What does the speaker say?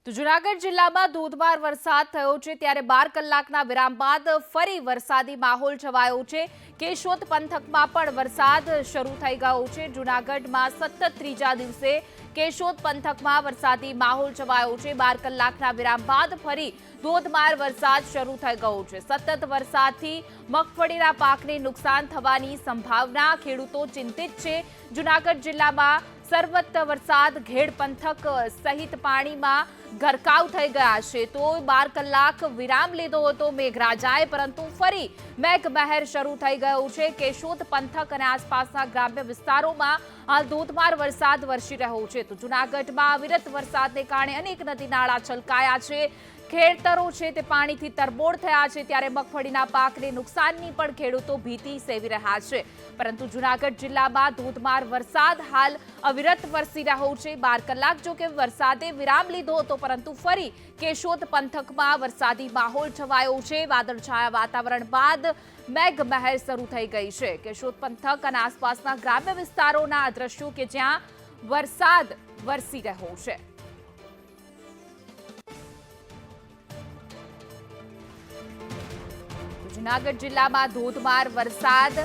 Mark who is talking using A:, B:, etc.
A: તો જૂનાગઢ જિલ્લામાં ધોધમાર વરસાદ થયો છે ત્યારે 12 કલાકના વિરામ બાદ ફરી વરસાદી માહોલ છવાયો છે। કેશોદ પંથકમાં પણ વરસાદ શરૂ થઈ ગયો છે। જૂનાગઢમાં સતત ત્રીજા દિવસે કેશોદ પંથકમાં વરસાદી માહોલ છવાયો છે। 12 કલાકના વિરામ બાદ ફરી ધોધમાર વરસાદ શરૂ થઈ ગયો છે। સતત વરસાદથી મગફળીના પાકને નુકસાન થવાની સંભાવના, ખેડૂતો ચિંતિત છે। જૂનાગઢ જિલ્લામાં સર્વત્ર વરસાદ, ઘેડ પંથક સહિત પાણીમાં ગરકાવ થઈ ગયા છે। તો 12 કલાક વિરામ લીધો હતો મેઘરાજાએ, પરંતુ ફરી મેઘમહેર શરૂ થઈ ગયો છે। કેશોદ પંથક અને આસપાસના ગ્રામ્ય વિસ્તારોમાં હાલ ધોધમાર વરસાદ વરસી રહ્યો છે। તો જૂનાગઢમાં અવિરત વરસાદને કારણે અનેક નદી નાળા છલકાયા છે। ખેતરો છે તે પાણીથી તરબોળ થયા છે, ત્યારે મગફળીના પાકને નુકસાનની પણ ખેડૂતો ભીતિ સેવી રહ્યા છે। પરંતુ જૂનાગઢ જિલ્લામાં ધોધમાર વરસાદ હાલ અવિરત વરસી રહ્યો છે। 12 કલાક જો કે વરસાદે વિરામ લીધો હતો, પરંતુ ફરી કેશોદ પંથકમાં વરસાદી માહોલ છવાયો છે। વાદળછાયા વાતાવરણ બાદ મેઘમહેર શરૂ થઈ ગઈ છે। કેશોદ પંથક અને આસપાસના ગ્રામ્ય વિસ્તારોના આ દ્રશ્યો કે જ્યાં વરસાદ વરસી રહ્યો છે। જૂનાગઢ જિલ્લામાં ધોધમાર વરસાદ